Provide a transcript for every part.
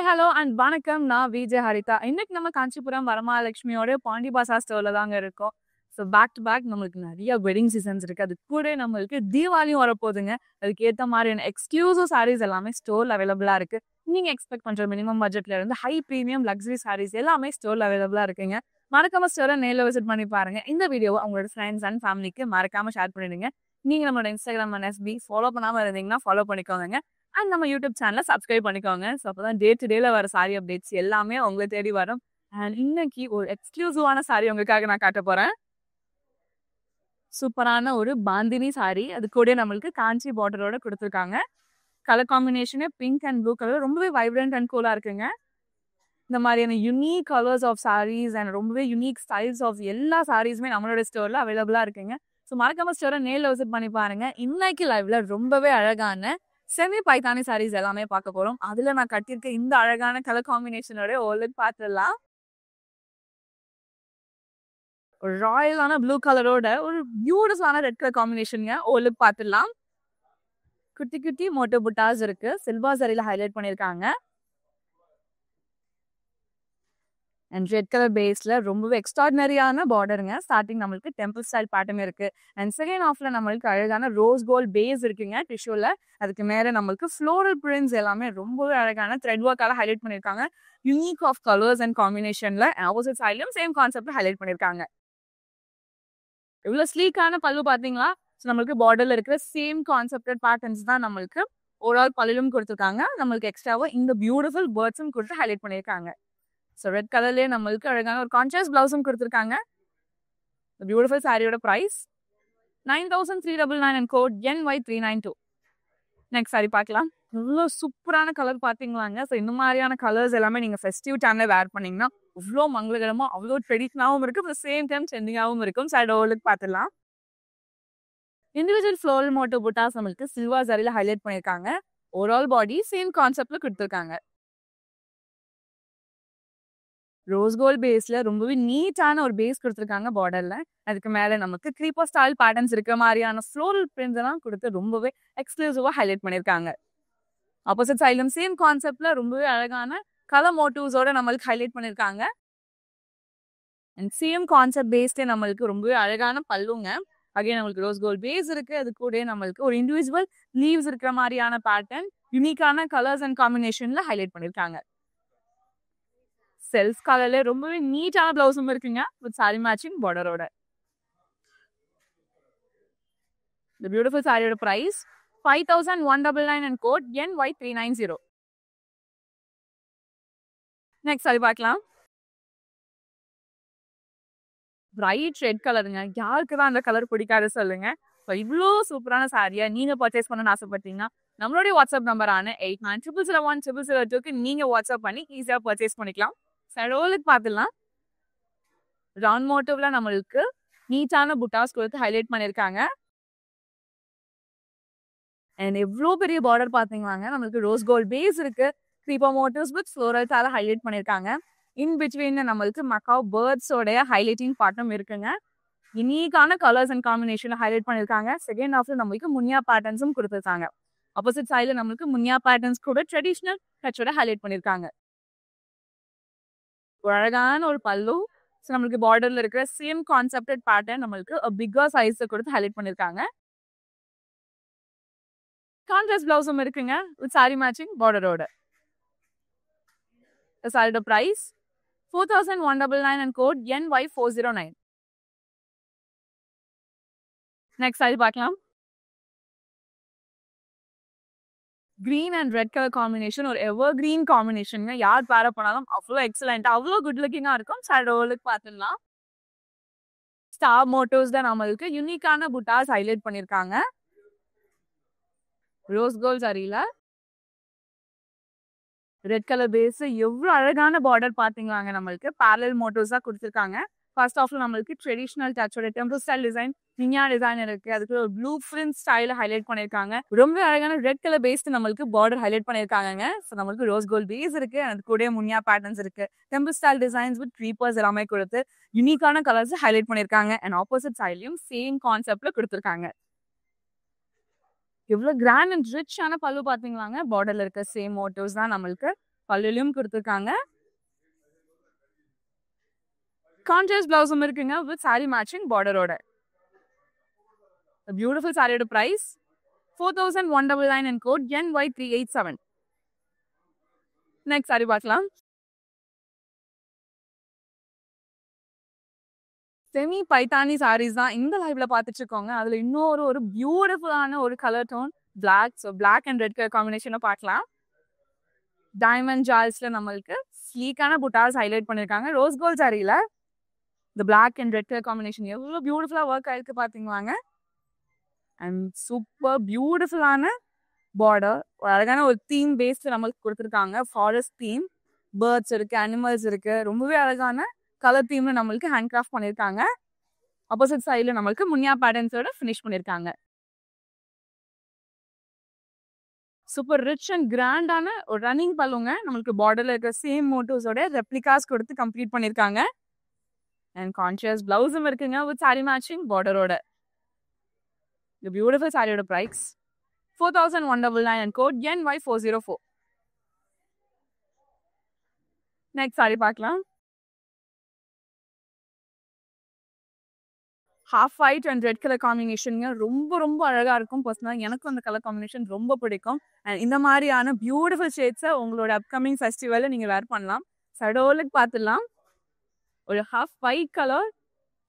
Hello and வணக்கம். நான் விஜய் ஹரிதா. இன்னைக்கு நம்ம காஞ்சிபுரம் வரமகாலட்சுமியோட பாண்டி பாசா ஸ்டோர்ல தாங்க இருக்கோம். ஸோ பேக் டு பேக் நம்மளுக்கு நிறைய வெட்டிங் சீசன்ஸ் இருக்கு. அது கூட நம்மளுக்கு தீபாவளியும் வரப்போகுதுங்க. அதுக்கு ஏற்ற மாதிரியான எக்ஸ்க்ளூசிவ் சாரீஸ் எல்லாமே ஸ்டோர்ல அவைலபிளா இருக்கு. நீங்க எக்ஸ்பெக்ட் பண்ற மினிமம் பட்ஜெட்ல இருந்து ஹை ப்ரீமியம் லக்ஸரி சாரீஸ் எல்லாமே ஸ்டோர்ல அவைலபிளா இருக்குங்க. மறக்காம ஸ்டோரை நேரில் விசிட் பண்ணி பாருங்க. இந்த வீடியோவை உங்களோட ஃப்ரெண்ட்ஸ் அண்ட் ஃபேமிலிக்கு மறக்காம ஷேர் பண்ணிடுங்க. நீங்க நம்மளோட இன்ஸ்டாகிராம் அண்ட் எஸ்பி ஃபாலோ பண்ணாம இருந்தீங்கன்னா ஃபாலோ பண்ணிக்கோங்க. அண்ட் நம்ம யூடியூப் சேனலை சப்ஸ்கிரைப் பண்ணிக்கோங்க. ஸோ அப்போதான் டே டு டேல வர சாரி அப்டேட்ஸ் எல்லாமே உங்களை தேடி வரும். அண்ட் இன்னைக்கு ஒரு எக்ஸ்க்ளூசிவான சாரி உங்களுக்காக நான் காட்ட போறேன். சூப்பரான ஒரு பாந்தினி சாரி, அது கூட நம்மளுக்கு காஞ்சி பார்டரோட கொடுத்துருக்காங்க. கலர் காம்பினேஷனே பிங்க் அண்ட் ப்ளூ கலர் ரொம்பவே வைப்ரண்ட் அண்ட் கூலா இருக்குங்க. இந்த மாதிரியான unique colours of saris and ரொம்பவே யூனிக் ஸ்டைல்ஸ் ஆஃப் எல்லா சாரீஸுமே நம்மளோட ஸ்டோர்ல அவைலபிளா இருக்குங்க. ஸோ மறக்காம ஸ்டோரை நேரில் விசிட் பண்ணி பாருங்க. இன்னைக்கு லைவ்ல ரொம்பவே அழகான செமி பைத்தானி சாரீஸ் எல்லாமே பார்க்க போறோம். அதுல நான் கட்டியிருக்க இந்த அழகான கலர் காம்பினேஷனோட ஒரு பார்த்துடலாம். ஒரு ராயலான ப்ளூ கலரோட ஒரு பியூட்டிஃபுல்லான ரெட் கலர் காம்பினேஷனுங்க. ஒரு பார்த்துடலாம். குட்டி குட்டி மோட்டோ புட்டாஸ் இருக்கு. சில்வர் சரியில ஹைலைட் பண்ணியிருக்காங்க. அண்ட் ரெட் கலர் பேஸ்ல ரொம்பவே எக்ஸ்ட்ராடினரியான பார்டருங்க. ஸ்டார்டிங் நம்மளுக்கு டெம்பிள் ஸ்டைல் பேட்டர்ன் இருக்கு. அண்ட் செகண்ட் ஹாஃப்ல நம்மளுக்கு அழகான ரோஸ் கோல்ட் பேஸ் இருக்குங்க டிஷ்யூல. அதுக்கு மேல நம்மளுக்கு ஃப்ளோரல் பிரிண்ட்ஸ் எல்லாமே ரொம்பவே அழகான த்ரெட் ஒர்க்கால ஹைலைட் பண்ணியிருக்காங்க. யூனிக் ஆஃப் கலர்ஸ் அண்ட் காம்பினேஷன்ல ஆப்போசிட் சைட்லயும் சேம் கான்செப்ட்ல ஹைலைட் பண்ணியிருக்காங்க. இவ்வளவு ஸ்லீக்கான பல்லு பாத்தீங்களா? ஸோ நம்மளுக்கு பார்டர்ல இருக்கிற சேம் கான்செப்டட் பேட்டர்ன்ஸ் தான் நம்மளுக்கு ஓவரால் பல்லும் கொடுத்துருக்காங்க. நம்மளுக்கு எக்ஸ்ட்ராவா இந்த பியூட்டிஃபுல் பேர்ட்ஸும் கொடுத்து ஹைலைட் பண்ணியிருக்காங்க. ஸோ ரெட் கலர்லேயே நம்மளுக்கு அழகான ஒரு கான்ட்ராஸ்ட் பிளவுஸும் கொடுத்துருக்காங்க. பியூட்டிஃபுல் சாரியோட price 9399 and code NY392. Next sari பார்க்கலாம். இவ்வளோ சூப்பரான கலர் பார்த்தீங்களாங்க. ஸோ இந்த மாதிரியான கலர்ஸ் எல்லாமே நீங்கள் ஃபெஸ்டிவ் டைமில் வேர் பண்ணிங்கன்னா அவ்வளோ மங்களகரமாக அவ்வளோ ட்ரெடிஷ்னலாகவும் இருக்கும். அட் சேம் டைம் ட்ரெண்டிங்காகவும் இருக்கும். சைடோலுக்கு பார்த்துடலாம். இண்டிவிஜுவல் ஃப்ளோரல் மோட்டோ புட்டாஸ் நம்மளுக்கு சில்வர் சரியில் ஹைலைட் பண்ணியிருக்காங்க. ஓவரால் பாடி சேம் கான்செப்ட்ல கொடுத்துருக்காங்க. ரோஸ் கோல்ட் பேஸ்ல ரொம்பவே நீட்டான ஒரு பேஸ் கொடுத்துருக்காங்க பார்டர்ல. அதுக்கு மேல நமக்கு க்ரீப்பர் ஸ்டைல் பேட்டர்ன்ஸ் இருக்கிற மாதிரியான ஃப்ளோரல் பிரிண்ட்ஸ் எல்லாம் கொடுத்து ரொம்பவே எக்ஸ்க்ளூசிவா ஹைலைட் பண்ணியிருக்காங்க. ஆப்போசிட் சைட்லும் சேம் கான்செப்ட்ல ரொம்பவே அழகான கலர் மோட்டிவ்ஸோட நம்மளுக்கு ஹைலைட் பண்ணியிருக்காங்க. அண்ட் சேம் கான்செப்ட் பேஸ்டே நம்மளுக்கு ரொம்பவே அழகான பல்லுங்க. அகைன் நம்மளுக்கு ரோஸ் கோல்ட் பேஸ் இருக்கு. அது கூட நம்மளுக்கு ஒரு இண்டிவிஜுவல் லீவ்ஸ் இருக்கிற மாதிரியான பேட்டர்ன் யூனிக்கான கலர்ஸ் அண்ட் காம்பினேஷன்ல ஹைலைட் பண்ணியிருக்காங்க. செல்ஃப் கலர்ல ரொம்பவே நீட்டான பிளவுஸும் இருக்குங்க வித் சாரி மேட்சிங் பார்டரோட. இந்த பியூட்டிஃபுல் சாரியோட price 5199 and code NY390. Next sari பார்க்கலாம். பிரைட் ரெட் கலருங்க. யாருக்கு தான் அந்த கலர் பிடிக்காது சொல்லுங்க. ஸோ இவ்வளோ சூப்பரான சாரியை நீங்க பர்ச்சேஸ் பண்ணணும்னு ஆசைப்பட்டீங்கன்னா நம்மளுடைய வாட்ஸ்அப் நம்பரான 8900010002க்கு நீங்க வாட்ஸ்அப் பண்ணி ஈஸியா பர்ச்சேஸ் பண்ணிக்கலாம். சரோலுக்கு பார்த்துலாம். ரவுண்ட் மோட்டிவ்ல நம்மளுக்கு நீட்டான புட்டாஸ் கொடுத்து ஹைலைட் பண்ணியிருக்காங்க. அண்ட் எவ்வளோ பெரிய பார்டர் பார்த்தீங்களாங்க. நம்மளுக்கு ரோஸ் கோல்ட் பேஸ் இருக்கு. க்ரீப்பர் மோட்டிவ்ஸ் வித் ஃப்ளோரல்ஸால ஹைலைட் பண்ணியிருக்காங்க. இன் பிட்வீன் நம்மளுக்கு மக்காவ் பேர்ட்ஸோடைய ஹைலைட்டிங் பார்ட்டும் இருக்குங்க. யூனிக்கான கலர்ஸ் அண்ட் காம்பினேஷன்ல ஹைலைட் பண்ணியிருக்காங்க. செகண்ட் ஹாஃப்ல நம்மளுக்கு முன்னியா பேட்டர்ன்ஸும் கொடுத்துருக்காங்க. ஆப்போசிட் சைட்ல நம்மளுக்கு முன்னியா பேட்டர்ன்ஸ் கூட ட்ரெடிஷ்னல் டச்சோட ஹைலைட் பண்ணியிருக்காங்க. அழகான ஒரு பல்லு. ஸோ நம்மளுக்கு பார்டர்ல இருக்கிற சேம் கான்செப்டட் பேட்டர்ன் நம்மளுக்கு பிக்கர் சைஸ் கொடுத்து ஹைலைட் பண்ணியிருக்காங்க. கான்ட்ராஸ்ட் பிளவுஸும் இருக்குங்க வித் சாரி மேட்சிங் பார்டரோட. சாரியோட price 4199 and code NY409. Next sari பார்க்கலாம். Green and red colour combination ஒரு எவர் கிரீன் காம்பினேஷனுங்க. யார் பேர பண்ணாலும் அவ்வளோ எக்ஸலண்டா அவ்வளோ குட் லுக்கிங்கா இருக்கும். சைடோலுக்கு பார்த்துடலாம். ஸ்டார் மோட்டோஸ் தான் நம்மளுக்கு யூனிக்கான புட்டாஸ் ஹைலைட் பண்ணியிருக்காங்க. ரோஸ் கோல்ட் சரியில ரெட் கலர் பேஸ் எவ்வளோ அழகான பார்டர் பார்த்தீங்களாங்க. நம்மளுக்கு பேரலல் மோட்டோஸ் தான் கொடுத்துருக்காங்க. ஃபர்ஸ்ட் ஆஃப்ல நம்மளுக்கு ட்ரெடிஷ்னல் டச்சோட டெம்பிள் ஸ்டைல் டிசைன் நியா டிசைன் இருக்கு. அதுக்கு ஒரு ப்ளூ பிரிண்ட் ஸ்டைல ஹைலைட் பண்ணியிருக்காங்க. ரொம்ப அழகான ரெட் கலர் பேஸ்ட் நம்மளுக்கு பார்டர் ஹைலைட் பண்ணியிருக்காங்க. ஸோ நம்மளுக்கு ரோஸ் கோல்ட் பேஸ் இருக்கு. அது கூட முன்னியா பேட்டர்ன்ஸ் இருக்கு. Temple style designs with creepers எல்லாமே கொடுத்து யூனிக்கான கலர்ஸ் ஹைலைட் பண்ணியிருக்காங்க. அண்ட் ஆப்போசிட் சைட்லயும் சேம் கான்செப்ட்ல கொடுத்துருக்காங்க. எவ்வளவு கிராண்ட் அண்ட் ரிச்சான பல்லு பாத்தீங்களாங்க. பார்டர்ல இருக்க சேம் மோட்டிவ்ஸ் தான் நம்மளுக்கு பல்லுலயும் கொடுத்துருக்காங்க. கான்ட்ராஸ்ட் பிளவுஸும் இருக்குங்க வித் saree மேட்சிங் பார்டரோட. பியூட்டிஃபுல் சாரியோட price 4199 and code NY387. Next sari பார்க்கலாம். செமி பைத்தானி சாரீஸ் தான் இந்த லைவ்ல பார்த்துட்டு இருக்கோங்க. அதுல இன்னொரு ஒரு பியூட்டிஃபுல்லான ஒரு colour tone black. So black and red colour காம்பினேஷனை பார்க்கலாம். டைமண்ட் ஜால்ஸ்ல நம்மளுக்கு ஸ்லீக்கான புட்டாஸ் ஹைலைட் பண்ணிருக்காங்க. ரோஸ் கோல்ட் சாரியில இந்த black and red colour combination எவ்வளோ பியூட்டிஃபுல்லா ஒர்க் ஆயிருக்கு பாத்தீங்களாங்க. அண்ட் சூப்பர் பியூட்டிஃபுல்லான பார்டர், அழகான ஒரு தீம் பேஸ்ட் நம்மளுக்கு கொடுத்துருக்காங்க. ஃபாரஸ்ட் தீம், பேர்ட்ஸ் இருக்கு, அனிமல்ஸ் இருக்கு, ரொம்பவே அழகான கலர் தீம்ல நம்மளுக்கு ஹேண்ட் கிராஃப்ட் பண்ணிருக்காங்க. ஆப்போசிட் சைட்ல நம்மளுக்கு முன்யா பேட்டர்ன்ஸோட ஃபினிஷ் பண்ணிருக்காங்க. சூப்பர் ரிச் அண்ட் கிராண்டான ஒரு ரன்னிங் பல்லுங்க. நம்மளுக்கு பார்டர்ல இருக்க சேம் மோட்டிவ்ஸோட ரெப்ளிகாஸ் கொடுத்து கம்ப்ளீட் பண்ணிருக்காங்க. அண்ட் கான்ஷியஸ் பிளவுஸும் இருக்குங்க வித் சாரி மேட்சிங் பார்டரோட. இந்த பியூட்டிஃபுல் சாரியோட price 4199 and code NY404. Next sari பார்க்கலாம். Half white and red colour காம்பினேஷனுங்க ரொம்ப ரொம்ப அழகா இருக்கும். பர்சனலாக எனக்கும் அந்த கலர் காம்பினேஷன் ரொம்ப பிடிக்கும். அண்ட் இந்த மாதிரியான பியூட்டிஃபுல் ஷேட்ஸை உங்களோட அப்கமிங் ஃபெஸ்டிவலில் நீங்கள் வேர் பண்ணலாம். சடோலுக்கு பார்த்துடலாம். ஒரு ஹாஃப் ஒயிட் கலர்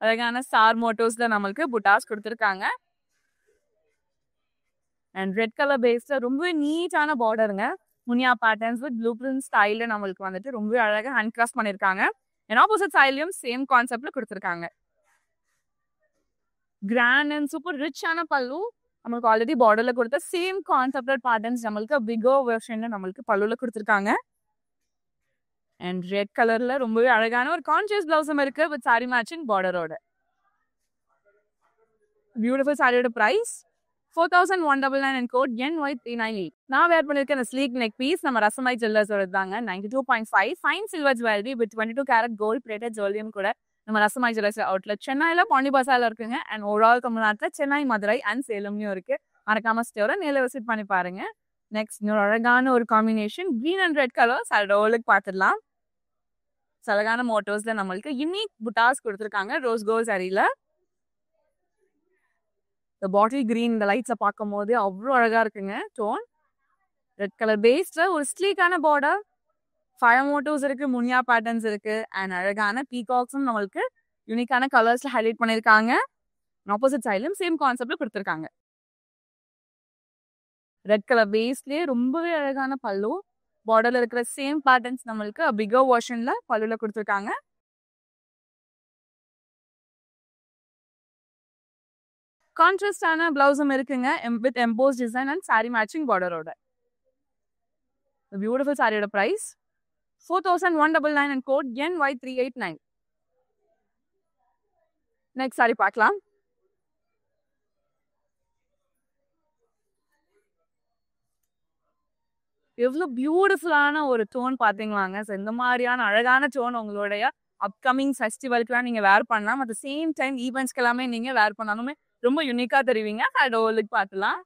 அழகான ஸ்டார் மோட்டோஸ்ல நம்மளுக்கு புட்டாஸ் கொடுத்துருக்காங்க. அண்ட் ரெட் கலர் பேஸ்ல ரொம்பவே நீட்டான பார்டருங்க. முனியா பேட்டர்ன்ஸ் வித் ப்ளூ பிரிண்ட் ஸ்டைல நம்மளுக்கு வந்துட்டு ரொம்பவே அழகாக ஹேண்ட் கிராஃப்ட் பண்ணிருக்காங்க. அண்ட் ஆப்போசிட் சைட்லயும் சேம் கான்செப்ட்ல கொடுத்துருக்காங்க. கிராண்ட் அண்ட் சூப்பர் ரிச்சான பல்லு நம்மளுக்கு ஆல்ரெடி பார்டர்ல கொடுத்த சேம் கான்செப்டட் பேட்டர்ன்ஸ் நம்மளுக்கு பிகோ வெர்ஷன்ல நம்மளுக்கு பல்லுல கொடுத்துருக்காங்க. அண்ட் ரெட் கலர்ல ரொம்பவே அழகான ஒரு கான்ஷியஸ் பிளவுஸும் இருக்கு வித் சாரி மேட்சிங் பார்டரோட. பியூட்டிஃபுல் சாரியோட பிரைஸ் 4199 and code NY398. நான் வேர் பண்ணிருக்க இந்த ஸ்லீக் நெக் பீஸ் நம்ம ரசமாய் ஜுவல்லர்ஸோட தாங்க. 92.5 fine silver jewellery with 22 carat gold plated ஜுவல்லரியும் கூட நம்ம ரசமாய் ஜுவல்லர்ஸ் அவுட்லெட் சென்னையில பாண்டி பசார்ல இருக்குங்க. அண்ட் ஓவரால் தமிழ்நாட்டில் சென்னை, மதுரை அண்ட் சேலம்லயும் இருக்கு. மறக்காம ஸ்டோரை நேரில் விசிட் பண்ணி பாருங்க. நெக்ஸ்ட் இன்னொரு அழகான ஒரு combination green and red colours அதோலுக்கு பார்த்துடலாம். அழகான மோட்டோஸ்ல நம்மளுக்கு யூனிக் புட்டாஸ் கொடுத்துருக்காங்க ரோஸ் கோல்ட் சாரியில. இந்த பாட்டில் கிரீன் இந்த லைட்ஸை பார்க்கும் போது அவ்வளோ அழகா இருக்குங்க டோன். ரெட் கலர் பேஸ்ல ஒரு ஸ்லீக்கான பார்டர், ஃபயர் மோட்டோஸ் இருக்கு, முனியா பேட்டர்ன்ஸ் இருக்கு. அண்ட் அழகான பீகாக்ஸும் நம்மளுக்கு யூனிக்கான கலர்ஸ்ல ஹைலைட் பண்ணிருக்காங்க. ஆப்போசிட் சைட்லயும் சேம் கான்செப்ட்ல கொடுத்துருக்காங்க. ரெட் கலர் பேஸ்லயே ரொம்பவே அழகான பல்லு, பார்டர்ல இருக்கிற சேம் பேட்டர்ன்ஸ் நம்மளுக்கு பிகோ வெர்ஷன்ல பல்லுல கொடுத்துருக்காங்க. கான்ட்ராஸ்டான பிளவுஸும் இருக்குங்க with emboss design and sari matching பார்டரோட. பியூட்டிஃபுல் சாரியோட price 4199 and code NY389. Next sari பார்க்கலாம். எவ்வளோ பியூட்டிஃபுல்லான ஒரு டோன் பார்த்தீங்களாங்க. ஸோ இந்த மாதிரியான அழகான டோன் உங்களுடைய அப்கமிங் ஃபெஸ்டிவலுக்குலாம் நீங்கள் வேர் பண்ணலாம். அட் த சேம் டைம் ஈவெண்ட்ஸ்க்கு எல்லாமே நீங்கள் வேர் பண்ணாலுமே ரொம்ப யூனிக்காக தெரிவிங்க. அதோலுக்கு பார்த்துலாம்.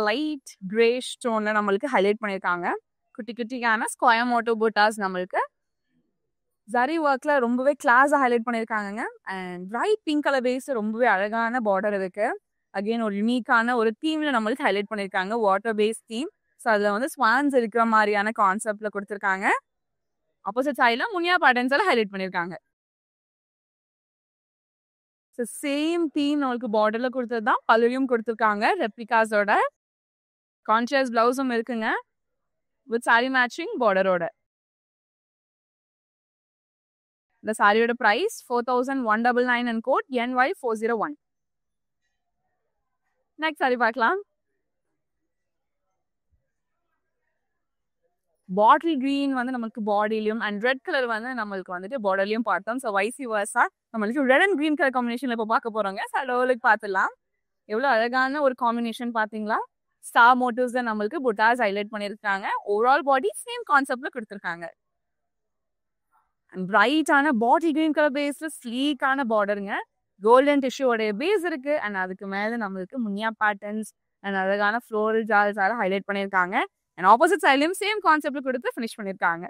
லைட் கிரே ஸ்டோன்ல நம்மளுக்கு ஹைலைட் பண்ணியிருக்காங்க. குட்டி குட்டிக்கான ஸ்கொயர் மோட்டோ புட்டாஸ் நம்மளுக்கு ஜரி ஒர்க்ல ரொம்பவே கிளாஸாக ஹைலைட் பண்ணியிருக்காங்க. And bright pink colour base ரொம்பவே அழகான பார்டர் இருக்கு. அகெயின் ஒரு யூனிக்கான ஒரு தீம்ல நம்மளுக்கு ஹைலைட் பண்ணியிருக்காங்க, வாட்டர் பேஸ் தீம். ஸோ அதில் வந்து ஸ்வான்ஸ் இருக்கிற மாதிரியான கான்செப்ட்ல கொடுத்துருக்காங்க. ஆப்போசிட் சைடில் முனியா பேட்டர்ன்ஸ் எல்லாம் ஹைலைட் பண்ணியிருக்காங்க. ஸோ சேம் தீம் நம்மளுக்கு பார்டர்ல கொடுத்தது தான் பல்லுலையும் கொடுத்துருக்காங்க. ரெப்ளிகாஸோட கான்ஷியஸ் பிளவுஸும் இருக்குங்க வித் சாரி மேட்சிங் பார்டரோட. இந்த சாரியோட price 4199 and code NY401. Next sari பார்க்கலாம். பாட்டில் கிரீன் வந்து நம்மளுக்கு பாடியிலையும் அண்ட் ரெட் கலர் வந்து நம்மளுக்கு வந்துட்டு பார்டர்லையும் பார்த்தோம். ஸோ வைசி வர்ஸா நம்மளுக்கு ரெட் அண்ட் கிரீன் கலர் காம்பினேஷன்ல இப்போ பார்க்க போறோங்க. ஸோ அதோலுக்கு பார்த்துலாம். எவ்வளோ அழகான ஒரு காம்பினேஷன் பார்த்தீங்களா. ஸ்டார் மோட்டிவ்ஸ் தான் நம்மளுக்கு புட்டாஸ் ஹைலைட் பண்ணியிருக்காங்க. ஓவரால் பாடி சேம் கான்செப்ட்ல கொடுத்துருக்காங்க. பிரைட்டான பாட்டில் கிரீன் கலர் பேஸ்ல ஸ்லீக்கான பார்டருங்க. கோல்டன் டிஷ்யூடைய பேஸ் இருக்கு. அண்ட் அதுக்கு மேல நம்மளுக்கு முனியா பேட்டர்ன்ஸ் அண்ட் அழகான ஃப்ளோரல் ஜால்ஸால ஹைலைட் பண்ணியிருக்காங்க. அண்ட் ஆப்போசிட் சைட்லயும் சேம் கான்செப்ட் கொடுத்து ஃபினிஷ் பண்ணிருக்காங்க.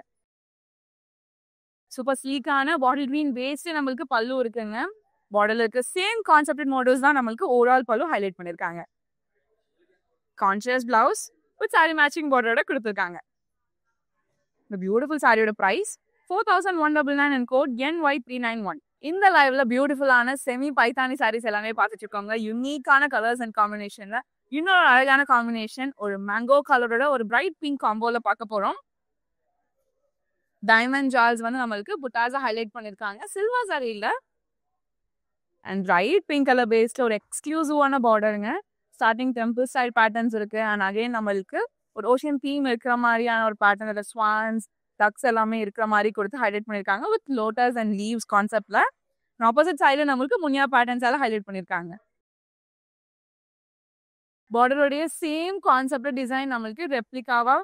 சூப்பர் ஸ்லீக்கான பாட்டில் கிரீன் பேஸ்ட் நம்மளுக்கு பல்லு இருக்குங்க. பார்டர்ல இருக்க சேம் கான்செப்ட் மாடல்ஸ் தான் நம்மளுக்கு ஓவரால் பல்லு ஹைலைட் பண்ணிருக்காங்க. Contrast blouse with sari matching பார்டரோட கொடுத்துருக்காங்க. இந்த பியூட்டிஃபுல் சாரியோட பிரைஸ் 4199 அண்ட் கோட் NY391. இந்த லைவ்ல பியூட்டிஃபுல்லான செமி பைத்தானி சாரீஸ் எல்லாமே பார்த்துட்டு இருக்கோங்க. யூனிக்கான கலர்ஸ் அண்ட் காம்பினேஷன்ல இன்னொரு அழகான காம்பினேஷன் ஒரு மேங்கோ கலரோட ஒரு பிரைட் பிங்க் காம்போல பார்க்க போறோம். டைமண்ட் ஜால்ஸ் வந்து நம்மளுக்கு புட்டாஸா ஹைலைட் பண்ணிருக்காங்க சில்வர் சாரியில. அண்ட் பிரைட் பிங்க் கலர் பேஸ்ல ஒரு எக்ஸ்க்ளூசிவான பார்டருங்க. ஸ்டார்டிங் டெம்பிள் ஸ்டைல் பேட்டர்ன்ஸ் இருக்கு. அண்ட் அகைன் நம்மளுக்கு ஒரு ஓஷன் தீம் இருக்கிற மாதிரியான ஒரு பேட்டர்ன், ஸ்வான்ஸ் டக்ஸ் எல்லாமே இருக்கிற மாதிரி கொடுத்து ஹைலைட் பண்ணிருக்காங்க வித் லோட்டஸ் அண்ட் லீவ்ஸ் கான்செப்ட்ல. ஆப்போசிட் சைடுல நம்மளுக்கு முனியா பேட்டர்ன்ஸால ஹைலைட் பண்ணிருக்காங்க. பார்டரோடைய சேம் கான்செப்ட் டிசைன் நம்மளுக்கு ரெப்ளிகாவா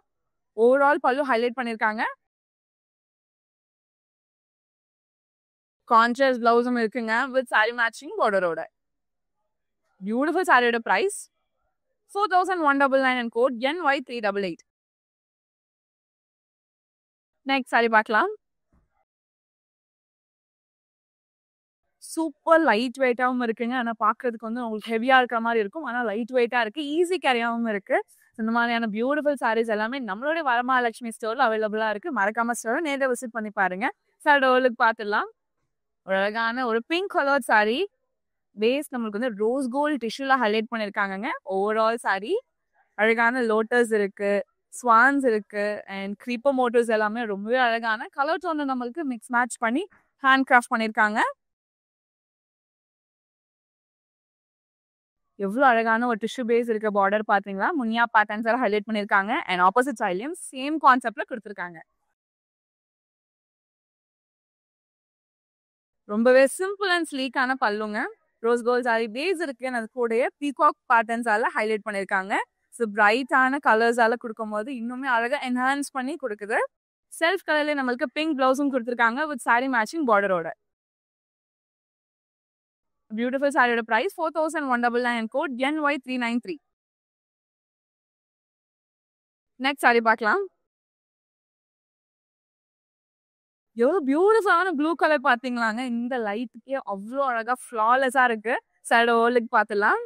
ஓவரால் பல்லு ஹைலைட் பண்ணிருக்காங்க. கான்ட்ராஸ்ட் பிளவுஸும் இருக்குங்க வித் சாரி மேட்சிங் பார்டரோட. பியூட்டிஃபுல் சாரியோட price 4199 and code NY388. Next sari பார்க்கலாம். சூப்பர் லைட் வெயிட்டாகவும் இருக்குங்க. ஆனால் பார்க்கறதுக்கு வந்து உங்களுக்கு ஹெவியா இருக்கிற மாதிரி இருக்கும். ஆனால் லைட் வெயிட்டா இருக்கு, ஈஸி கேரியாகவும் இருக்கு. இந்த மாதிரியான பியூட்டிஃபுல் சாரீஸ் எல்லாமே நம்மளுடைய வரமகாலட்சுமி ஸ்டோர்ல அவைலபிளா இருக்கு. மறக்காம ஸ்டோரை நேரில் விசிட் பண்ணி பாருங்க. சாரோலுக்கு பார்த்துடலாம். ஒரு அழகான ஒரு பிங்க் கலர் சாரி பேஸ் நம்மளுக்கு வந்து ரோஸ் கோல்ட் டிஷ்யூல ஹைலைட் பண்ணிருக்காங்க. ஓவரால் சாரி அழகான லோட்டஸ் இருக்கு, ஸ்வான்ஸ் இருக்கு அண்ட் கிரீப்பர் மோட்டர்ஸ் எல்லாமே ரொம்பவே அழகான கலர் டோன் நம்மளுக்கு மிக்ஸ் மேட்ச் பண்ணி ஹேண்ட் கிராஃப்ட் பண்ணிருக்காங்க. எவ்வளவு அழகான ஒரு டிஷ்யூ பேஸ் இருக்க பார்டர் பாத்தீங்களா, முனியா பேட்டர்ன்ஸ் எல்லாம் ஹைலைட் பண்ணிருக்காங்க. அண்ட் ஆப்போசிட் சைட்லயும் சேம் கான்செப்ட்ல கொடுத்துருக்காங்க. ரொம்பவே சிம்பிள் அண்ட் ஸ்லீக்கான பல்லுங்க. ரோஸ் கோல்ட் சாரி பேஸ் இருக்கு. அது கூட பீகாக் பேட்டர்ன்ஸால ஹைலைட் பண்ணிருக்காங்க. ஸோ பிரைட்டான கலர்ஸால கொடுக்கும் போது இன்னுமே அழகா என்ஹான்ஸ் பண்ணி கொடுக்குது. செல்ஃப் கலர்ல நம்மளுக்கு பிங்க் பிளவுஸும் கொடுத்துருக்காங்க வித் சாரி மேட்சிங் பார்டரோட. பியூட்டிஃபுல் சாரியோட price 4199 and code NY393. Next sari பார்க்கலாம். எவ்வளவு பியூட்டிஃபுல்லான ப்ளூ கலர் பாத்தீங்களாங்க. இந்த லைட்டுக்கே அவ்வளோ அழகா ஃபிளாலெஸ்ஸா இருக்கு. சைடு ஓலுக்கு பார்த்துலாம்.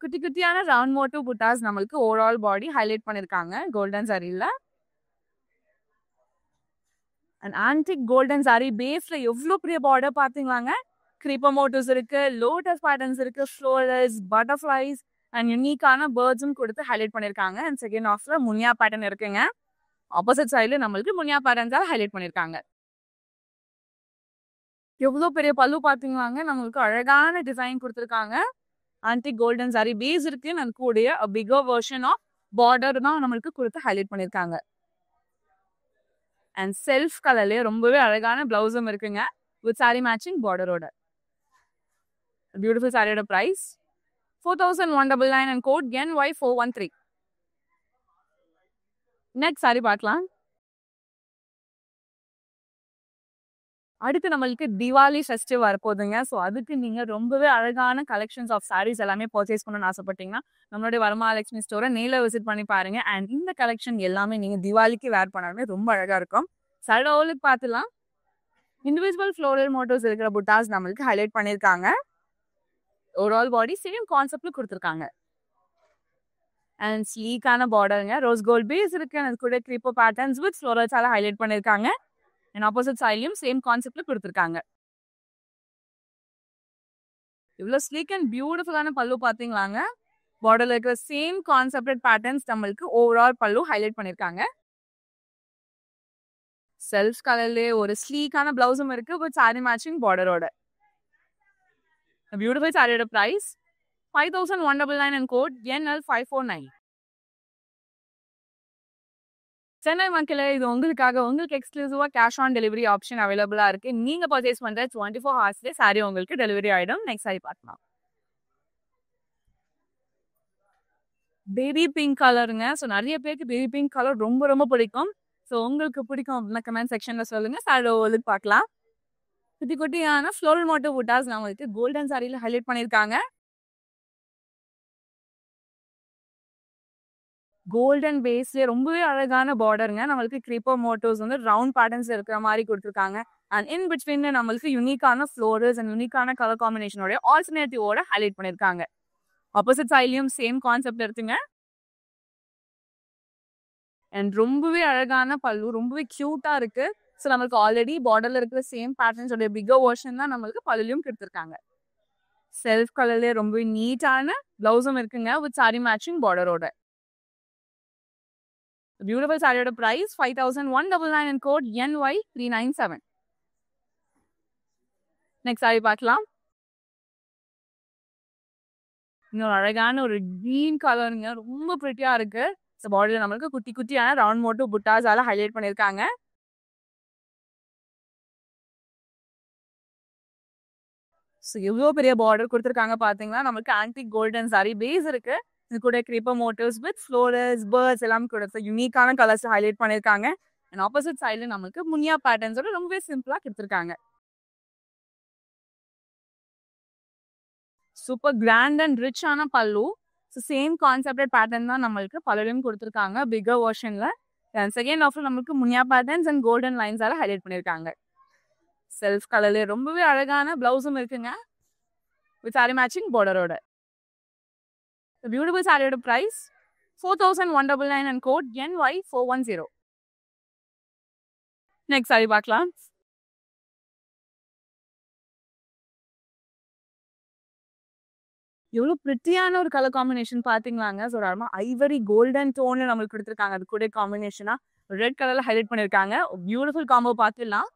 குட்டி குட்டியான ரவுண்ட் மோட்டிவ் புட்டாஸ் நம்மளுக்கு ஓவரால் பாடி ஹைலைட் பண்ணிருக்காங்க கோல்டன் சாரியில. அண்ட் ஆன்டிக் கோல்டன் சாரி பேஸ்ல எவ்வளோ பெரிய பார்டர் பாத்தீங்களாங்க. கிரீப்பர் மோட்டிவ்ஸ் இருக்கு, லோட்டஸ் பேட்டர்ன்ஸ் இருக்கு, ஃப்ளோரல்ஸ், பட்டர்ஃப்ளைஸ் அண்ட் யூனிக்கான பேர்ட்ஸும் கொடுத்து ஹைலைட் பண்ணிருக்காங்க. அண்ட் செகண்ட் ஆஃப்ல முனியா பேட்டர்ன் இருக்குங்க. ஆப்போசிட் சைடுல நம்மளுக்கு முனியா பேட்டர்ன்ஸால ஹைலைட் பண்ணிருக்காங்க. எவ்வளோ பெரிய பல்லு பாத்தீங்களாங்க. நம்மளுக்கு அழகான டிசைன் கொடுத்துருக்காங்க. ஆன்டிக் கோல்டன் சாரி பேஸ் இருக்கு. அது கூடிய பிகர் வெர்ஷன் ஆஃப் பார்டர் தான் நம்மளுக்கு கொடுத்து ஹைலைட் பண்ணிருக்காங்க. அண்ட் செல்ஃப் கலர்லயே ரொம்பவே அழகான பிளவுஸும் இருக்குங்க வித் சாரி மேட்சிங் பார்டரோட. பியூட்டிஃபுல் சாரியோட price 4199 and code NY413. Next sari பார்க்கலாம். அடுத்து நம்மளுக்கு தீபாவளி ஃபெஸ்டிவ் வரப்போகுதுங்க. ஸோ அதுக்கு நீங்க ரொம்பவே அழகான கலெக்ஷன்ஸ் ஆஃப் சாரீஸ் எல்லாமே பர்ச்சேஸ் பண்ணணும்னு ஆசைப்பட்டீங்கன்னா நம்மளுடைய வரமகாலட்சுமி ஸ்டோரை நேரில் விசிட் பண்ணி பாருங்க. அண்ட் இந்த கலெக்ஷன் எல்லாமே நீங்க தீபாவளிக்கு வேர் பண்ணாலுமே ரொம்ப அழகா இருக்கும். சைடு பார்த்துலாம். இண்டிவிஜுவல் ஃப்ளோரல் மோட்டிவ்ஸ் இருக்கிற புட்டாஸ் நம்மளுக்கு ஹைலைட் பண்ணியிருக்காங்க. ஓவரால் பாடி சேம் கான்செப்ட்ல கொடுத்துருக்காங்க. அண்ட் ஸ்லீக்கான பார்டருங்க. ரோஸ் கோல்ட் பேஸ் இருக்கு. அது கூட கிரீப்பர் பேட்டர்ன்ஸ் வித் ஃப்ளோரல்ஸால ஹைலைட் பண்ணியிருக்காங்க. அண்ட் ஆப்போசிட் சைட்லயும் சேம் கான்செப்ட்ல கொடுத்துருக்காங்க. இவ்வளோ ஸ்லீக் அண்ட் பியூட்டிஃபுல்லான பல்லு பாத்தீங்களாங்க. பார்டர்ல இருக்கிற சேம் கான்செப்ட் பேட்டர்ன்ஸ் நம்மளுக்கு ஓவரால் பல்லு ஹைலைட் பண்ணியிருக்காங்க. செல்ஃப் கலர்லேயே ஒரு ஸ்லீக்கான பிளவுஸும் இருக்கு வித் சாரி மேட்சிங் பார்டரோட. பியூட்டிஃபுல் சாரியோட price 5199 and code NL549. Chennai மக்களே, இது உங்களுக்காக உங்களுக்கு எக்ஸ்க்ளூசிவா கேஷ் ஆன் டெலிவரி ஆப்ஷன் அவைலபிளா இருக்கு. நீங்க பர்ச்சேஸ் பண்ற 24 ஹவர்ஸ்ல சாரி உங்களுக்கு டெலிவரி ஆயிடும். நெக்ஸ்ட் சாரி பார்க்கலாம். பேபி பிங்க் கலருங்க. ஸோ நிறைய பேருக்கு பேபி பிங்க் கலர் ரொம்ப ரொம்ப பிடிக்கும். ஸோ உங்களுக்கு பிடிக்கும் அப்படின்னா கமெண்ட் செக்ஷன்ல சொல்லுங்க. சாரி பார்க்கலாம். குட்டி குட்டியான ஃப்ளோரல் மோட்டிவ் புட்டாஸ் நம்மளுக்கு கோல்டன் சாரியில ஹைலைட் பண்ணியிருக்காங்க. கோல்டன் பேஸ்ல ரொம்பவே அழகான பார்டருங்க. நம்மளுக்கு கிரீப்பர் மோட்டிவ்ஸ் வந்து ரவுண்ட் பேட்டர்ன்ஸ் இருக்கிற மாதிரி கொடுத்துருக்காங்க. அண்ட் இன் பிட்வீன்ல நம்மளுக்கு யூனிக்கான ஃப்ளோரல்ஸ் அண்ட் யூனிக்கான கலர் காம்பினேஷனோட ஆல்டர்னேட்டிவோட ஹைலைட் பண்ணியிருக்காங்க. ஆப்போசிட் சைட்லயும் சேம் கான்செப்ட் இருக்குங்க. அண்ட் ரொம்பவே அழகான பல்லு, ரொம்பவே கியூட்டா இருக்கு. ஸோ நம்மளுக்கு ஆல்ரெடி பார்டர்ல இருக்கிற சேம் பேட்டர்ன்ஸோட பிக்கர் வெர்ஷன் தான் நம்மளுக்கு பல்லுலையும் கொடுத்துருக்காங்க. செல்ஃப் கலர்லேயே ரொம்பவே நீட்டான பிளவுஸும் இருக்குங்க வித் சாரி மேட்சிங் பார்டரோட. பியூட்டிஃபுல் சாரியோட price 5199 and code NY397. Next sari பார்க்கலாம். இன்னொரு அழகான ஒரு கிரீன் கலருங்க, ரொம்ப பிரிட்டியா இருக்கு. ஸோ பாடியில் நம்மளுக்கு குட்டி குட்டியான ரவுண்ட் மோட்டோ புட்டாஸால ஹைலைட் பண்ணியிருக்காங்க. ஸோ எவ்வளோ பெரிய பார்டர் கொடுத்துருக்காங்க பார்த்தீங்களா. நம்மளுக்கு ஆன்டிக் கோல்டன் சாரி பேஸ் இருக்கு. இது கூட creeper motives with florals birds எல்லாம் கொடுத்து யூனிக்கான கலர்ஸ் ஹைலைட் பண்ணியிருக்காங்க. அண்ட் ஆப்போசிட் சைடில் நம்மளுக்கு முனியா பேட்டர்ன்ஸோட ரொம்பவே சிம்பிளாக கொடுத்துருக்காங்க. சூப்பர் கிராண்ட் அண்ட் ரிச்சான பல்லு. ஸோ சேம் கான்செப்டட் பேட்டர்ன் தான் நம்மளுக்கு பல்லுலையும் கொடுத்துருக்காங்க பிக்கர் வெர்ஷன்ல. செகண்ட் ஆஃப்ல நம்மளுக்கு முனியா பேட்டர்ன்ஸ் அண்ட் கோல்டன் லைன்ஸால ஹைலைட் பண்ணியிருக்காங்க. செல்ஃப் கலர்ல ரொம்பவே அழகான பிளவுஸும் இருக்குங்க வித் சாரி மேட்சிங் பார்டரோட. பியூட்டிஃபுல் சாரியோட price 4199 and code NY410. Next sari பார்க்கலாம். எவ்வளோ பிரிட்டியான ஒரு கலர் காம்பினேஷன் பார்த்தீங்களாங்க. ஸோ ஐவரி கோல்டன் டோன்ல நம்மளுக்கு கொடுத்துருக்காங்க. அது கூட காம்பினேஷனா ரெட் கலர்ல ஹைலைட் பண்ணியிருக்காங்க. பியூட்டிஃபுல் காம்போ பார்த்துடலாம்.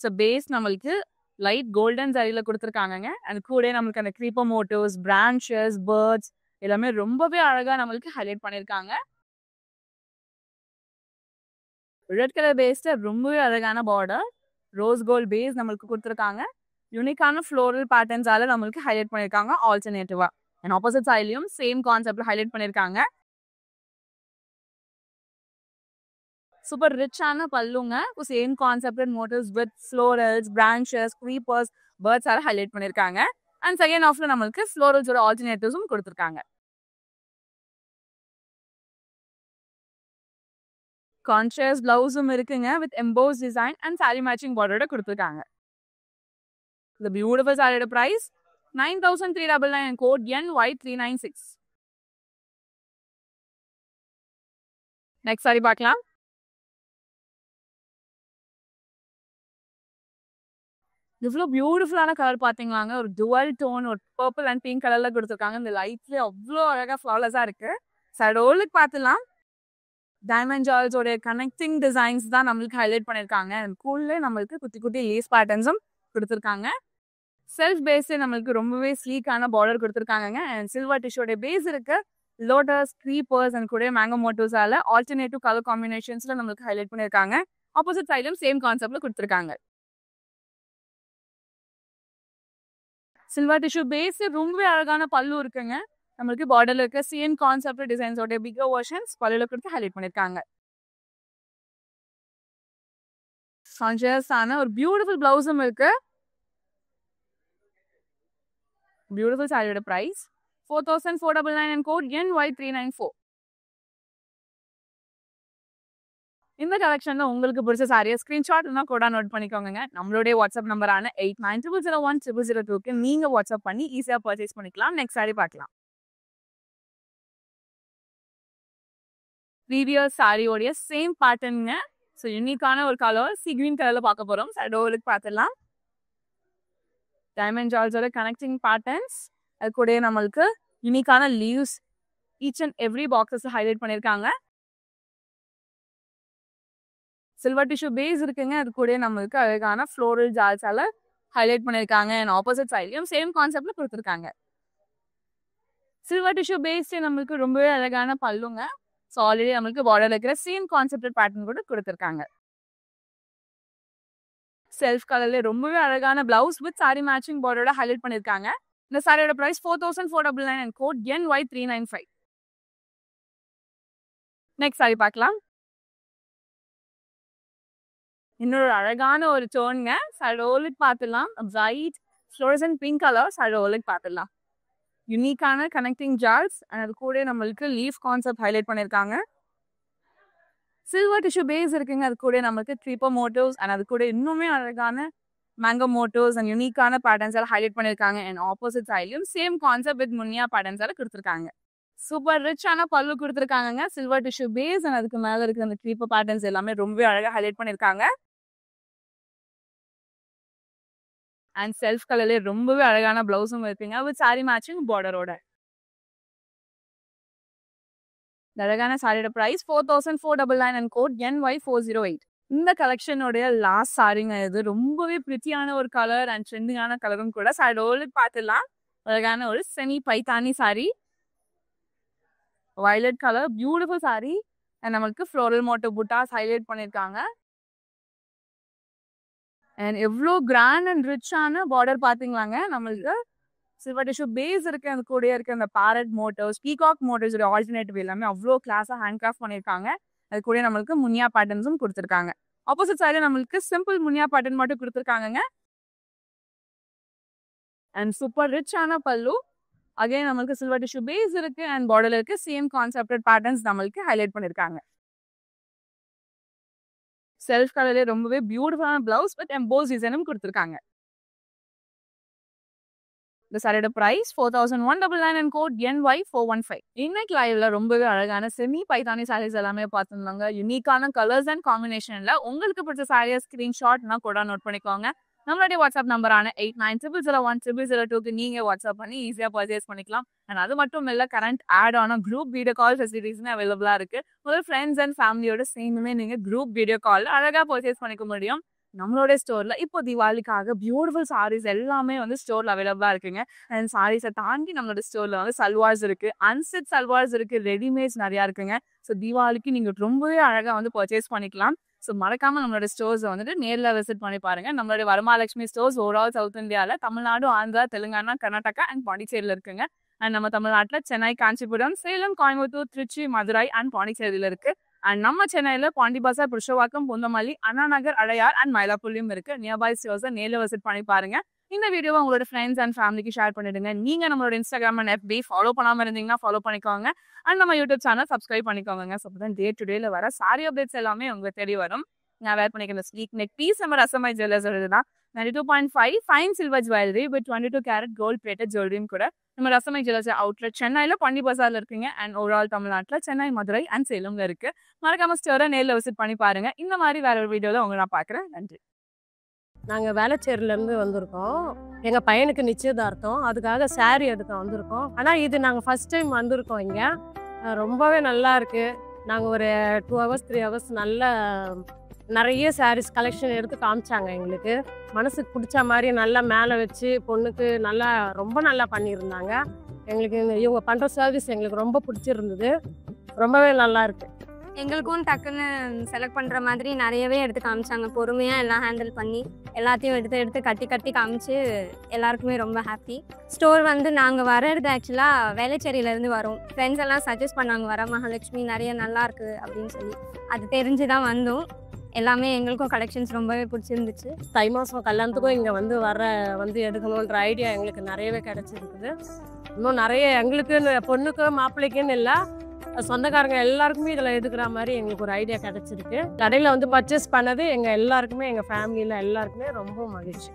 ஸோ பேஸ் நம்மளுக்கு லைட் கோல்டன் சாரியில கொடுத்துருக்காங்க. அது கூட நம்மளுக்கு அந்த கிரீப்பர் மோட்டிவ்ஸ், பிரான்ச்சஸ், பேர்ட்ஸ் எல்லாமே ரொம்பவே அழகா நம்மளுக்கு ஹைலைட் பண்ணியிருக்காங்க. ரெட் கலர் பேஸ்ல ரொம்பவே அழகான பார்டர், ரோஸ் கோல்ட் பேஸ் நம்மளுக்கு கொடுத்துருக்காங்க. யூனிக்கான ஃப்ளோரல் பேட்டர்ன்ஸால நம்மளுக்கு ஹைலைட் பண்ணியிருக்காங்க ஆல்டர்னேட்டிவா. அண்ட் ஆப்போசிட் சைட்லயும் சேம் கான்செப்ட்ல ஹைலைட் பண்ணியிருக்காங்க. சூப்பர் ரிச்சான பல்லுங்க. Same concept motifs with florals, branches, creepers, பேர்ட்ஸால ஹைலைட் பண்ணியிருக்காங்க. அண்ட் செகண்ட் ஆஃப்ல நம்மளுக்கு ஃப்ளோரல்ஸோட ஆல்டர்னேட்டிவ்ஸும் கொடுத்துருக்காங்க. கான்ட்ராஸ்ட் பிளவுஸும் இருக்குங்க with emboss design and sari matching பார்டரோட கொடுத்துருக்காங்க. The beautiful saree price 9399 and code NY396. Next sari பார்க்கலாம். இவ்வளோ பியூட்டிஃபுல்லான கலர் பார்த்தீங்களாங்க. ஒரு டுவல் டோன், ஒரு பர்பிள் அண்ட் பிங்க் கலர்ல கொடுத்துருக்காங்க. இந்த லைட்ல அவ்வளோ அழகா ஃப்ளாலஸா இருக்கு. சடோலுக்கு பார்த்துலாம். டைமண்ட் ஜால்ஸோட கனெக்டிங் டிசைன்ஸ் தான் நம்மளுக்கு ஹைலைட் பண்ணியிருக்காங்க. கூல்ல நம்மளுக்கு குட்டி குட்டி லேஸ் பேட்டர்ன்ஸும் கொடுத்துருக்காங்க. செல்ஃப் பேஸே நம்மளுக்கு ரொம்பவே ஸ்லீக்கான பார்டர் கொடுத்துருக்காங்க. அண்ட் சில்வர் டிஷ்யூட பேஸ் இருக்கு. லோட்டஸ், க்ரீப்பர்ஸ் அண்ட் கூட மேங்கோ மோட்டிவ்ஸால ஆல்டர்னேட்டிவ் கலர் காம்பினேஷன்ஸ்ல நம்மளுக்கு ஹைலைட் பண்ணியிருக்காங்க. ஆப்போசிட் சைடும் சேம் கான்செப்ட்ல கொடுத்துருக்காங்க. சில்வர் டிஷ்யூ பேஸ் ரொம்பவே அழகான பல்லு இருக்குங்க. நம்மளுக்கு பார்டர்ல இருக்க சேம் கான்செப்ட் டிசைன்ஸோட பிக்கர் வெர்ஷன்ஸ் பல்லுல கொடுத்து ஹைலைட் பண்ணியிருக்காங்க. கான்ஷியஸான ஒரு பியூட்டிஃபுல் பிளவுஸும் இருக்கு. பியூட்டிஃபுல் சாரியோட பிரைஸ் 4499 and code NY394. இந்த கலெக்ஷன்ல உங்களுக்கு பிடிச்ச சாரியை ஸ்கிரீன்ஷாட் இல்லைனா கோடா நோட் பண்ணிக்கோங்க. நம்மளுடைய வாட்ஸ்அப் நம்பரான 8900010002க்கு நீங்க வாட்ஸ்அப் பண்ணி ஈஸியா பர்ச்சேஸ் பண்ணிக்கலாம். நெக்ஸ்ட் சாரி பார்க்கலாம். ப்ரீவியஸ் சாரியோடைய சேம் பேட்டர்னுங்க. ஸோ யூனிக்கான ஒரு கலர் சி கிரீன் கலர்ல பார்க்க போறோம். சடோலுக்கு பார்த்துடலாம். டைமண்ட் ஜால்ஸோட கனெக்டிங் பேட்டர்ன்ஸ், அது கூட நம்மளுக்கு யூனிக்கான leaves each and every boxes highlight பண்ணியிருக்காங்க. சில்வர் டிஷ்யூ பேஸ் இருக்குங்க. அது கூட நம்மளுக்கு அழகான ஃப்ளோரல் ஜால்ஸால ஹைலைட் பண்ணியிருக்காங்க. அண்ட் ஆப்போசிட் சைட்லயும் சேம் கான்செப்ட்ல கொடுத்துருக்காங்க. சில்வர் டிஷ்யூ பேஸ்ல நம்மளுக்கு ரொம்பவே அழகான பல்லுங்க. ஸோ ஆல்ரெடி நம்மளுக்கு பார்டர்ல இருக்கிற சேம் கான்செப்ட் பேட்டர்ன் கூட கொடுத்துருக்காங்க. செல்ஃப் கலர்ல ரொம்பவே அழகான பிளவுஸ் வித் சாரி மேட்சிங் பார்டரோட ஹைலைட் பண்ணியிருக்காங்க. இந்த சாரியோட price 4499 and code NY395. Next sari பார்க்கலாம். இன்னொரு அழகான ஒரு டோனுங்க. சடோலுக்கு பார்த்துடலாம். பிரைட் ஃப்ளோரசன்ட் பிங்க் கலர் சடோலுக்கு பார்த்துடலாம். யூனிக்கான கனெக்டிங் ஜார்ஸ் அண்ட் அது கூட நம்மளுக்கு லீஃப் கான்செப்ட் ஹைலைட் பண்ணியிருக்காங்க. சில்வர் டிஷ்யூ பேஸ் இருக்குங்க. அது கூட நம்மளுக்கு க்ரீப்பர் மோட்டிவ்ஸ் அண்ட் அது கூட இன்னுமே அழகான மேங்கோ மோட்டிவ்ஸ் அண்ட் யூனிக்கான பேட்டர்ன்ஸ் எல்லாம் ஹைலைட் பண்ணியிருக்காங்க. அண்ட் ஆப்போசிட் சைட்லையும் சேம் கான்செப்ட் வித் முன்னியா பேட்டர்ன்ஸ் எல்லாம் கொடுத்துருக்காங்க. சூப்பர் ரிச்சான பல்லு கொடுத்துருக்காங்க. சில்வர் டிஷ்யூ பேஸ் அண்ட் அதுக்கு மேலே இருக்கிற அந்த க்ரீப்பர் பேட்டர்ன்ஸ் எல்லாமே ரொம்ப அழகாக ஹைலைட் பண்ணியிருக்காங்க. அண்ட் செல்ஃப் கலர்லேயே ரொம்பவே அழகான பிளவுஸும் இருக்குங்க வித் சாரி மேட்சிங் பார்டரோட. அழகான சாரியோட ப்ரைஸ் 4,499 அண்ட் கோட் NY408. இந்த கலெக்ஷனோடைய லாஸ்ட் சாரிங்க. இது ரொம்பவே பிரிட்டியான ஒரு கலர் அண்ட் ட்ரெண்டிங்கான கலரும் கூட. சாரியோட பார்த்துலாம் அழகான ஒரு semi Paithani sari, violet colour, beautiful sari and நம்மளுக்கு ஃப்ளோரல் மோட்டிவ் புட்டாஸ் ஹைலைட் பண்ணியிருக்காங்க. அண்ட் எவ்வளோ கிராண்ட் அண்ட் ரிச்சான பார்டர் பார்த்தீங்களாங்க. நம்மளுக்கு சில்வர் டிஷ்யூ பேஸ் இருக்கு. அது கூட இருக்க அந்த parrot motifs, peacock motifs alternative எல்லாமே அவ்வளோ கிளாஸாக ஹேண்ட் கிராஃப்ட் பண்ணியிருக்காங்க. அது கூட நம்மளுக்கு முன்னியா பேட்டர்ன்ஸும் கொடுத்துருக்காங்க. ஆப்போசிட் சைடில் நம்மளுக்கு சிம்பிள் முன்னியா பேட்டர்ன் மட்டும் கொடுத்துருக்காங்க. அண்ட் சூப்பர் ரிச்சான பல்லு. அகைன் நம்மளுக்கு சில்வர் டிஷ்யூ பேஸ் இருக்கு அண்ட் பார்டர்ல இருக்கு சேம் கான்செப்டட் பேட்டர்ன்ஸ் நம்மளுக்கு ஹைலைட் பண்ணியிருக்காங்க. செல்ஃப் கலர்லேயே ரொம்பவே பியூட்டிஃபுல்லான பிளவுஸ் வித் எம்போஸ் டிசைனும் கொடுத்துருக்காங்க. இந்த சாரியோட பிரைஸ் 4,199 அண்ட் கோட் NY415. இன்னைக்கு லைவ்ல ரொம்பவே அழகான செமி பைத்தானி சாரீஸ் எல்லாமே பார்த்துருந்தாங்க. யூனிக்கான கலர்ஸ் அண்ட் காம்பினேஷன்ல உங்களுக்கு பிடிச்ச சாரியை ஸ்கிரீன்ஷாட்னா கூட நோட் பண்ணிக்கோங்க. நம்மளுடைய வாட்ஸ்அப் நம்பரான 8900010002க்கு நீங்க வாட்ஸ்அப் பண்ணி ஈஸியா பர்ச்சேஸ் பண்ணிக்கலாம். அண்ட் அது மட்டும் இல்ல, கரண்ட் ஆட் ஆன குரூப் வீடியோ கால் ஃபெசிலிட்டிஸ்மே அவைலபிளா இருக்கு. முதல் ஃப்ரெண்ட்ஸ் அண்ட் ஃபேமிலியோட சேர்ந்துமே நீங்க குரூப் வீடியோ கால் அழகா பர்ச்சேஸ் பண்ணிக்க முடியும். நம்மளோட ஸ்டோர்ல இப்போ தீபாவளிக்காக பியூட்டிஃபுல் சாரீஸ் எல்லாமே வந்து ஸ்டோர்ல அவைலபிளா இருக்குங்க. அண்ட் சாரீஸை தாண்டி நம்மளோட ஸ்டோர்ல வந்து சல்வார்ஸ் இருக்கு, அன்ஸ்டிச் சல்வார்ஸ் இருக்கு, ரெடிமேட்ஸ் நிறைய இருக்குங்க. ஸோ தீபாவளிக்கு நீங்க ரொம்பவே அழகா வந்து பர்ச்சேஸ் பண்ணிக்கலாம். ஸோ மறக்காம நம்மளோட ஸ்டோர்ஸை வந்துட்டு நேரில் விசிட் பண்ணி பாருங்க. நம்மளுடைய வரமகாலட்சுமி ஸ்டோர்ஸ் ஓவரால் சவுத் இந்தியாவில் தமிழ்நாடு, ஆந்திரா, தெலுங்கானா, கர்நாடகா அண்ட் பாண்டிச்சேரியில் இருக்குங்க. அண்ட் நம்ம தமிழ்நாட்டில் சென்னை, காஞ்சிபுரம், சேலம், கோயம்புத்தூர், திருச்சி, மதுரை அண்ட் பாண்டிச்சேரியில் இருக்கு. அண்ட் நம்ம சென்னையில் பாண்டி பசார், புருஷவாக்கம், பொந்தமல்லி, அண்ணா நகர், அடையார் அண்ட் மயிலாப்பூர்லையும் இருக்கு. நியர்பை ஸ்டோர்ஸை நேரில் விசிட் பண்ணி பாருங்க. இந்த வீடியோவை உங்களோட ஃப்ரெண்ட்ஸ் அண்ட் ஃபேமிலிக்கு ஷேர் பண்ணிடுங்க. நீங்க நம்மளோட இன்ஸ்டாகிராம் அண்ட் FB ஃபாலோ பண்ணாம இருந்தீங்கன்னா ஃபாலோ பண்ணிக்கோங்க. அண்ட் நம்ம யூடியூப் சேனல் சப்ஸ்கிரைப் பண்ணிக்கோங்க. ஸோ அப்பதான் டே டு டேல வர சாரி அப்டேட்ஸ் எல்லாமே உங்களுக்கு தெரிய வரும். நான் வேர் பண்ணிக்கிற ஸ்லீக் நெக் பீஸ் நம்ம ரசமை ஜுவல்லர்ஸ் தான் 92.5 fine silver jewellery with 22 carat gold plated ஜுவல்லரியும் கூட நம்ம ரசமை ஜுவல்லர்ஸ் அவுட்லெட் சென்னையில் பாண்டி பசார்ல இருக்குங்க. அண்ட் ஓவரால் தமிழ்நாட்டில் சென்னை, மதுரை அண்ட் சேலம்ல இருக்கு. மறக்காம ஸ்டோரை நேரில் விசிட் பண்ணி பாருங்க. இந்த மாதிரி வேற ஒரு வீடியோவில் உங்களை நான் பார்க்குறேன். நன்றி. நாங்கள் வேளச்சேரியிலேருந்து வந்திருக்கோம். எங்கள் பையனுக்கு நிச்சயதார்த்தம், அதுக்காக சாரீ எடுக்க வந்திருக்கோம். ஆனால் இது நாங்கள் ஃபஸ்ட் டைம் வந்திருக்கோம். இங்கே ரொம்பவே நல்லா இருக்குது. நாங்கள் ஒரு 2 ஹவர்ஸ் 3 ஹவர்ஸ் நல்ல நிறைய சாரீஸ் கலெக்ஷன் எடுத்து காமிச்சாங்க. எங்களுக்கு மனசுக்கு பிடிச்ச மாதிரி நல்லா மேலே வச்சு பொண்ணுக்கு நல்லா ரொம்ப நல்லா பண்ணியிருந்தாங்க. எங்களுக்கு இவங்க பண்ணுற சர்வீஸ் எங்களுக்கு ரொம்ப பிடிச்சிருந்தது. ரொம்பவே நல்லா இருக்குது. எங்களுக்கும் டக்குன்னு செலக்ட் பண்ணுற மாதிரி நிறையவே எடுத்து காமிச்சாங்க. பொறுமையாக எல்லாம் ஹேண்டில் பண்ணி எல்லாத்தையும் எடுத்து கட்டி காமிச்சு எல்லாருக்குமே ரொம்ப ஹாப்பி. ஸ்டோர் வந்து நாங்கள் வர்றது ஆக்சுவலாக வேளச்சேரியிலேருந்து வரோம். ஃப்ரெண்ட்ஸ் எல்லாம் சஜஸ்ட் பண்ணாங்க, வர மகாலட்சுமி நிறைய நல்லாயிருக்கு அப்படின்னு சொல்லி. அது தெரிஞ்சு தான் வந்தோம். எல்லாமே எங்களுக்கும் கலெக்ஷன்ஸ் ரொம்பவே பிடிச்சிருந்துச்சு. தை மாதம் கல்யாணத்துக்கும் இங்கே வந்து எடுக்கணுன்ற ஐடியா எங்களுக்கு நிறையவே கிடச்சிருக்குது. இன்னும் நிறைய எங்களுக்கு பொண்ணுக்கு மாப்பிள்ளைக்குன்னு இல்லை, சொந்தக்காரங்க எல்லாருக்குமே இதில் எடுக்கிற மாதிரி எங்களுக்கு ஒரு ஐடியா கிடச்சிருக்கு. கடையில் வந்து பர்ச்சேஸ் பண்ணது எங்கள் எல்லாருக்குமே, எங்கள் ஃபேமிலியில் எல்லாருக்குமே ரொம்ப மகிழ்ச்சி.